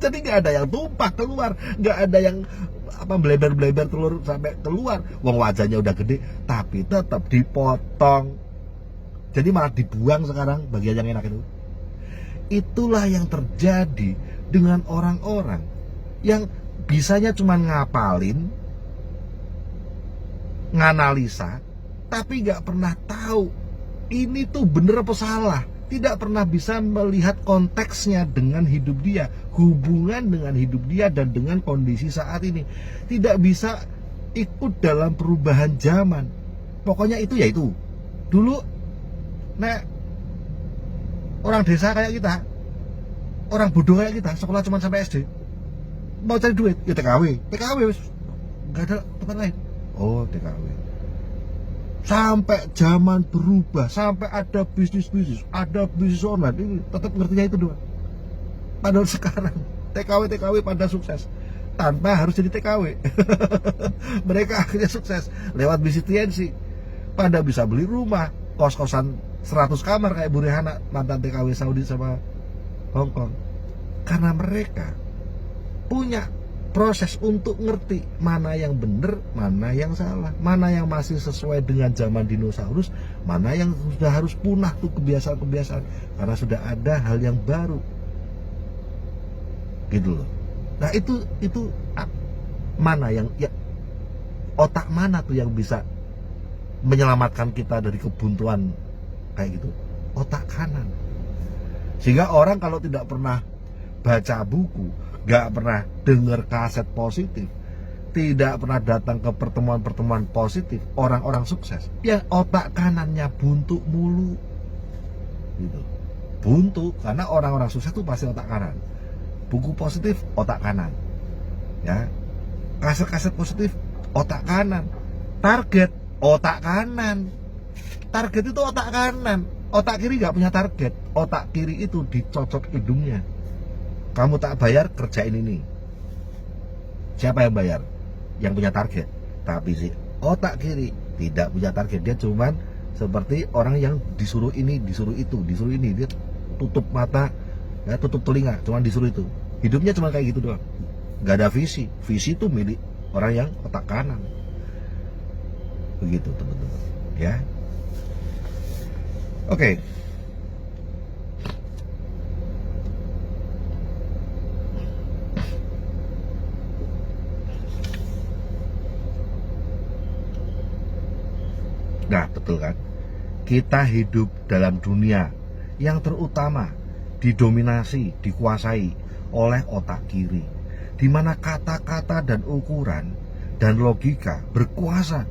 Speaker 1: Jadi nggak ada yang tumpah keluar, nggak ada yang bleber-bleber telur sampai keluar. Wong wajahnya udah gede, tapi tetap dipotong. Jadi malah dibuang sekarang bagian yang enak itu. Itulah yang terjadi dengan orang-orang yang bisanya cuma ngapalin, nganalisa, tapi nggak pernah tahu ini tuh bener apa salah. Tidak pernah bisa melihat konteksnya dengan hidup dia, hubungan dengan hidup dia dan dengan kondisi saat ini. Tidak bisa ikut dalam perubahan zaman. Pokoknya itu ya itu. Dulu nek orang desa kayak kita, orang bodoh kayak kita, sekolah cuma sampai SD, mau cari duit ya TKW nggak ada tempat lain. Oh, TKW. Sampai zaman berubah, sampai ada bisnis online, ini tetap ngertinya itu doang. Padahal sekarang TKW pada sukses tanpa harus jadi TKW. Mereka akhirnya sukses lewat bisnis TNC, pada bisa beli rumah, kos-kosan 100 kamar kayak Bu Rehana, mantan TKW Saudi sama Hongkong. Karena mereka punya proses untuk ngerti mana yang benar, mana yang salah, mana yang masih sesuai dengan zaman dinosaurus, mana yang sudah harus punah tuh kebiasaan-kebiasaan, karena sudah ada hal yang baru, gitu loh. Nah itu mana yang ya, otak mana tuh yang bisa menyelamatkan kita dari kebuntuan kayak gitu? Otak kanan. Sehingga orang kalau tidak pernah baca buku, gak pernah dengar kaset positif, tidak pernah datang ke pertemuan-pertemuan positif orang-orang sukses, ya otak kanannya buntu mulu gitu. Buntu karena orang-orang sukses itu pasti otak kanan. Buku positif otak kanan, ya, kaset-kaset positif otak kanan, target otak kanan. Target itu otak kanan, otak kiri gak punya target. Otak kiri itu dicocok hidungnya. Kamu tak bayar, kerjain ini. Siapa yang bayar? Yang punya target. Tapi si otak kiri tidak punya target. Dia cuman seperti orang yang disuruh ini, disuruh itu, disuruh ini. Dia tutup mata, ya, tutup telinga, cuman disuruh itu. Hidupnya cuma kayak gitu doang. Gak ada visi. Visi itu milik orang yang otak kanan. Begitu teman-teman, ya. Oke. Nah, betul. betul kan? Kita hidup dalam dunia yang terutama didominasi, dikuasai oleh otak kiri, di mana kata-kata dan ukuran dan logika berkuasa,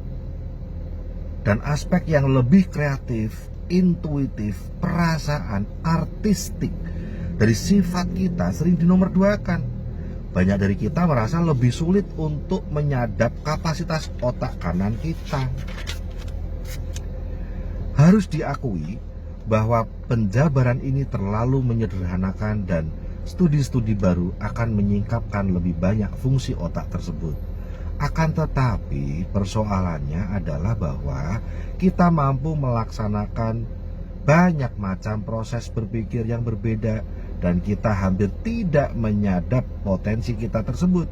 Speaker 1: dan aspek yang lebih kreatif, intuitif, perasaan, artistik dari sifat kita sering dinomorduakan. Banyak dari kita merasa lebih sulit untuk menyadap kapasitas otak kanan kita. Harus diakui bahwa penjabaran ini terlalu menyederhanakan, dan studi-studi baru akan menyingkapkan lebih banyak fungsi otak tersebut. Akan tetapi persoalannya adalah bahwa kita mampu melaksanakan banyak macam proses berpikir yang berbeda, dan kita hampir tidak menyadap potensi kita tersebut.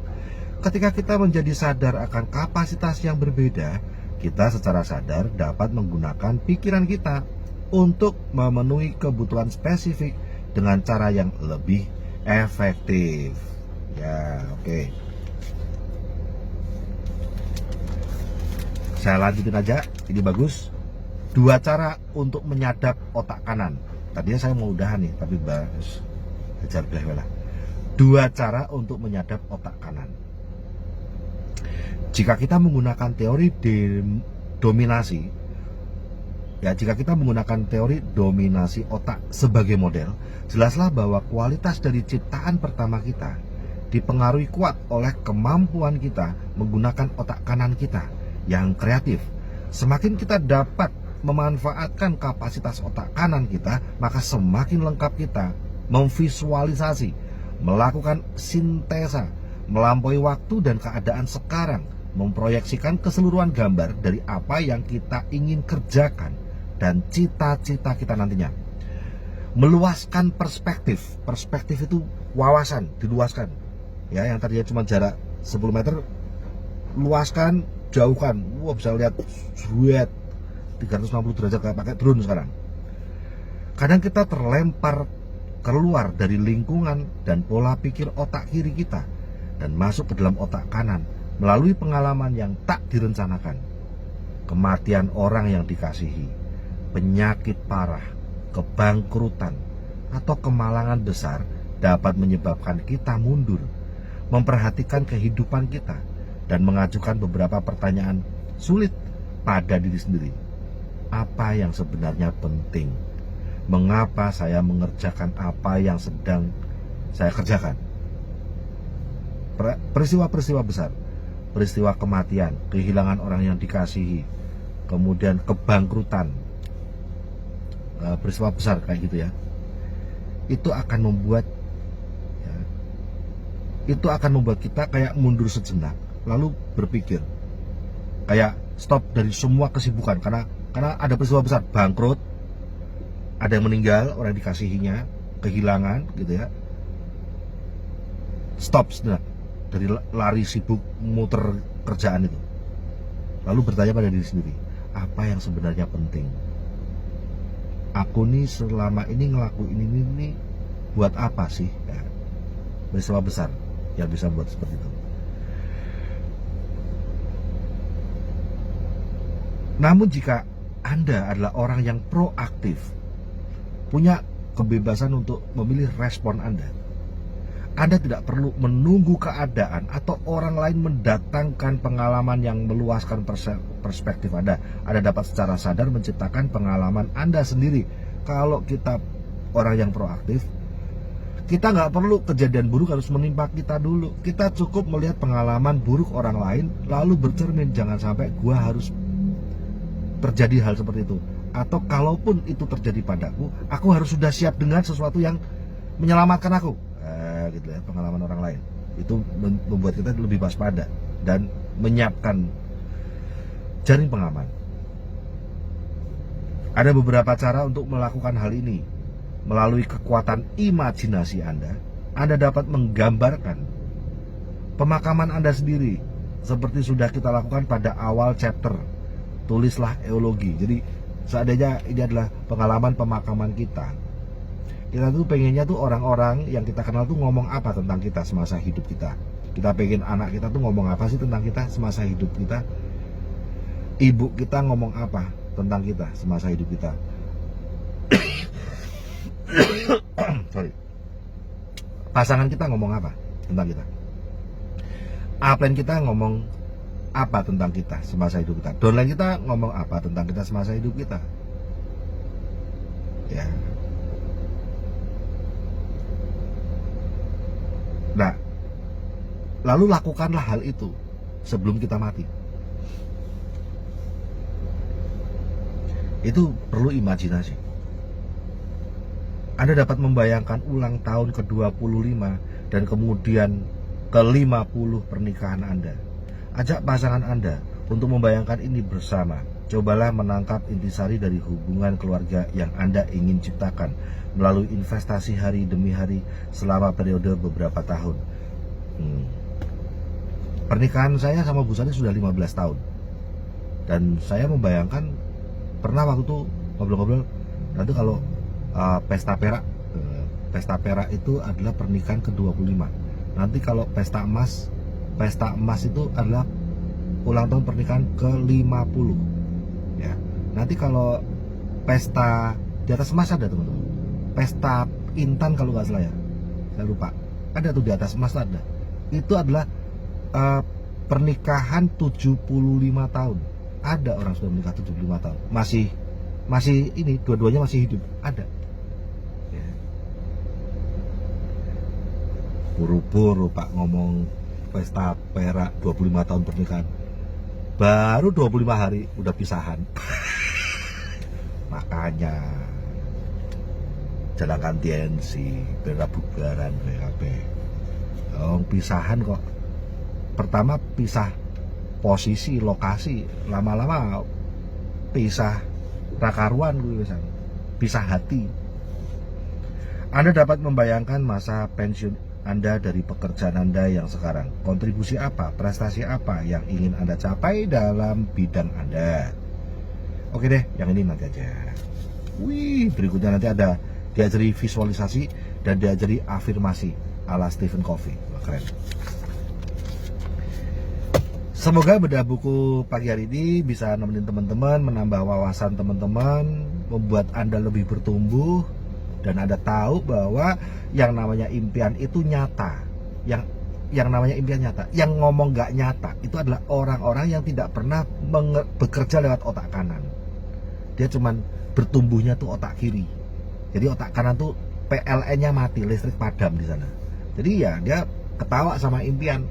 Speaker 1: Ketika kita menjadi sadar akan kapasitas yang berbeda, kita secara sadar dapat menggunakan pikiran kita untuk memenuhi kebutuhan spesifik dengan cara yang lebih efektif. Ya, oke. Saya lanjutin aja, ini bagus. 2 cara untuk menyadap otak kanan. Tadinya saya mau udahan nih, tapi bagus. Hajar belah. 2 cara untuk menyadap otak kanan. Jika kita menggunakan teori dominasi, jika kita menggunakan teori dominasi otak sebagai model, jelaslah bahwa kualitas dari ciptaan pertama kita dipengaruhi kuat oleh kemampuan kita menggunakan otak kanan kita yang kreatif. Semakin kita dapat memanfaatkan kapasitas otak kanan kita, maka semakin lengkap kita memvisualisasi, melakukan sintesa, melampaui waktu dan keadaan sekarang, memproyeksikan keseluruhan gambar dari apa yang kita ingin kerjakan dan cita-cita kita nantinya. Meluaskan perspektif. Perspektif itu wawasan, diluaskan. Ya, yang tadinya cuma jarak 10 meter, luaskan, jauhkan. Wah, bisa lihat 360 derajat kayak pakai drone sekarang. Kadang kita terlempar keluar dari lingkungan dan pola pikir otak kiri kita dan masuk ke dalam otak kanan melalui pengalaman yang tak direncanakan. Kematian orang yang dikasihi, penyakit parah, kebangkrutan, atau kemalangan besar dapat menyebabkan kita mundur, memperhatikan kehidupan kita, dan mengajukan beberapa pertanyaan sulit pada diri sendiri. Apa yang sebenarnya penting? Mengapa saya mengerjakan apa yang sedang saya kerjakan? Peristiwa-peristiwa besar, peristiwa kematian, kehilangan orang yang dikasihi, kemudian kebangkrutan, peristiwa besar kayak gitu ya, itu akan membuat kita kayak mundur sejenak, lalu berpikir, kayak stop dari semua kesibukan, karena ada peristiwa besar, bangkrut, ada yang meninggal, orang dikasihinya, kehilangan gitu ya. Stop sejenak dari lari sibuk muter kerjaan itu, lalu bertanya pada diri sendiri, apa yang sebenarnya penting? Aku nih selama ini ngelakuin ini buat apa sih? Ya, peristiwa besar yang bisa buat seperti itu. Namun jika Anda adalah orang yang proaktif, punya kebebasan untuk memilih respon Anda tidak perlu menunggu keadaan atau orang lain mendatangkan pengalaman yang meluaskan perspektif Anda. Anda dapat secara sadar menciptakan pengalaman Anda sendiri. Kalau kita orang yang proaktif, kita nggak perlu kejadian buruk harus menimpa kita dulu. Kita cukup melihat pengalaman buruk orang lain, lalu bercermin, jangan sampai gua harus terjadi hal seperti itu. Atau kalaupun itu terjadi padaku, aku harus sudah siap dengan sesuatu yang menyelamatkan aku. Gitu ya, pengalaman orang lain itu membuat kita lebih waspada dan menyiapkan jaring pengaman. Ada beberapa cara untuk melakukan hal ini. Melalui kekuatan imajinasi Anda dapat menggambarkan pemakaman Anda sendiri seperti sudah kita lakukan pada awal chapter. Tulislah eulogi. Jadi seandainya ini adalah pengalaman pemakaman kita tuh pengennya tuh orang-orang yang kita kenal tuh ngomong apa tentang kita semasa hidup kita. Kita pengen anak kita tuh ngomong apa sih tentang kita semasa hidup kita. Ibu kita ngomong apa tentang kita semasa hidup kita? Sorry. Pasangan kita ngomong apa tentang kita? Upline kita ngomong apa tentang kita semasa hidup kita? Downline kita ngomong apa tentang kita semasa hidup kita? Ya. Nah, lalu lakukanlah hal itu sebelum kita mati. Itu perlu imajinasi. Anda dapat membayangkan ulang tahun ke-25 dan kemudian ke-50 pernikahan Anda. Ajak pasangan Anda untuk membayangkan ini bersama. Cobalah menangkap intisari dari hubungan keluarga yang Anda ingin ciptakan melalui investasi hari demi hari selama periode beberapa tahun. Pernikahan saya sama Bu Sari sudah 15 tahun. Dan saya membayangkan pernah waktu itu ngobrol-ngobrol, nanti kalau pesta perak itu adalah pernikahan ke-25. Nanti kalau pesta emas itu adalah ulang tahun pernikahan ke-50. Ya. Nanti kalau pesta di atas emas ada, teman-teman. Pesta Intan kalau nggak salah ya. Saya lupa. Ada tuh di atas emas ada. Itu adalah pernikahan 75 tahun. Ada orang sudah menikah 75 tahun. Masih ini dua-duanya masih hidup. Ada. Ya. Buru-buru Pak ngomong pesta perak 25 tahun pernikahan. Baru 25 hari udah pisahan. Makanya jalankan TNC beda bubaran BKP. Pisahan kok. Pertama pisah posisi, lokasi, lama-lama pisah rakaruan gue misalnya. Pisah hati. Anda dapat membayangkan masa pensiun Anda dari pekerjaan Anda yang sekarang. Kontribusi apa, prestasi apa yang ingin Anda capai dalam bidang Anda. Oke deh, yang ini nanti aja. Berikutnya nanti ada diajari visualisasi dan diajari afirmasi ala Stephen Covey. Wah, keren. Semoga bedah buku pagi hari ini bisa nemenin teman-teman, menambah wawasan teman-teman, membuat Anda lebih bertumbuh, dan Anda tahu bahwa yang namanya impian itu nyata. Yang namanya impian nyata. Yang ngomong gak nyata itu adalah orang-orang yang tidak pernah bekerja lewat otak kanan. Dia cuman bertumbuhnya tuh otak kiri. Jadi otak kanan tuh PLN-nya mati, listrik padam di sana. Jadi ya dia ketawa sama impian,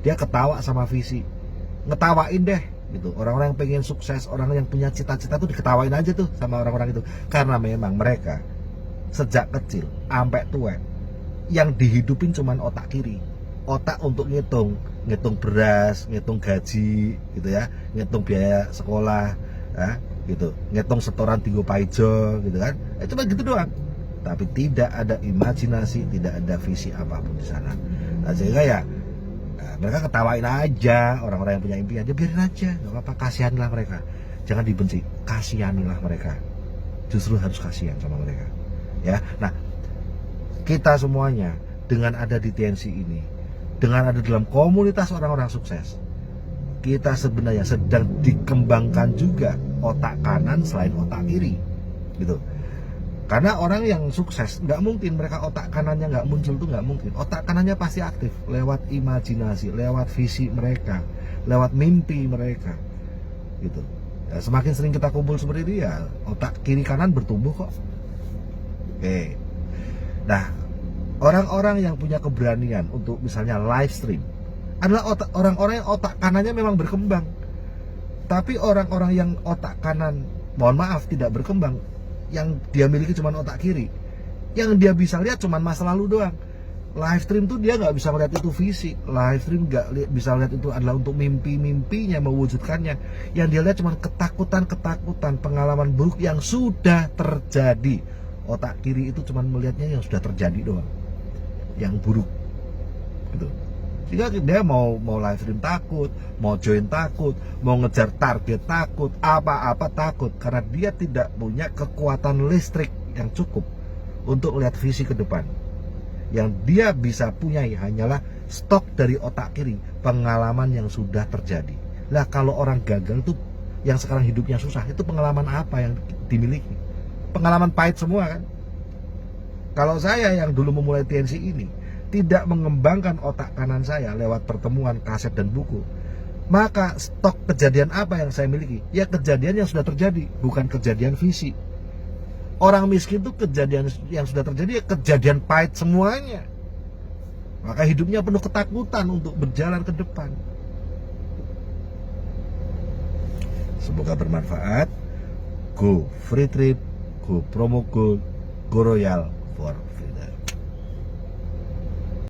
Speaker 1: dia ketawa sama visi, ngetawain deh gitu. Orang-orang yang pengen sukses, orang yang punya cita-cita tuh diketawain aja tuh sama orang-orang itu. Karena memang mereka sejak kecil sampai tua yang dihidupin cuman otak kiri. Otak untuk ngitung beras, ngitung gaji gitu ya, ngitung biaya sekolah ya, gitu, ngitung setoran tinggo paijo gitu kan. Cuma gitu doang. Tapi tidak ada imajinasi, tidak ada visi apapun di sana. Nah, sehingga ya mereka ketawain aja orang-orang yang punya impian, dia biarin aja, nggak apa-apa, kasihanilah mereka, jangan dibenci, kasihanilah mereka, justru harus kasihan sama mereka, ya. Nah, kita semuanya dengan ada di TNC ini, dengan ada dalam komunitas orang-orang sukses, kita sebenarnya sedang dikembangkan juga otak kanan selain otak kiri, gitu. Karena orang yang sukses nggak mungkin mereka otak kanannya nggak muncul, tuh nggak mungkin. Otak kanannya pasti aktif lewat imajinasi, lewat visi mereka, lewat mimpi mereka, gitu. Ya, semakin sering kita kumpul seperti ini ya otak kiri kanan bertumbuh kok. Oke. Nah, orang-orang yang punya keberanian untuk misalnya live stream adalah orang-orang yang otak kanannya memang berkembang. Tapi orang-orang yang otak kanan, mohon maaf, tidak berkembang, yang dia miliki cuma otak kiri, yang dia bisa lihat cuma masa lalu doang. Live stream tuh dia nggak bisa melihat itu visi, live stream nggak bisa lihat itu adalah untuk mimpi-mimpinya, mewujudkannya. Yang dia lihat cuma ketakutan, pengalaman buruk yang sudah terjadi. Otak kiri itu cuma melihatnya yang sudah terjadi doang, yang buruk gitu. Jika dia mau live stream takut, mau join takut, mau ngejar target takut, apa-apa takut, karena dia tidak punya kekuatan listrik yang cukup untuk melihat visi ke depan. Yang dia bisa punya hanyalah stok dari otak kiri, pengalaman yang sudah terjadi. Lah kalau orang gagal tuh yang sekarang hidupnya susah, itu pengalaman apa yang dimiliki? Pengalaman pahit semua kan. Kalau saya yang dulu memulai TNC ini tidak mengembangkan otak kanan saya lewat pertemuan kaset dan buku, maka stok kejadian apa yang saya miliki? Ya kejadian yang sudah terjadi, bukan kejadian visi. Orang miskin itu kejadian yang sudah terjadi, ya kejadian pahit semuanya. Maka hidupnya penuh ketakutan untuk berjalan ke depan. Semoga bermanfaat. Go free trip, go promo code, go royal for free.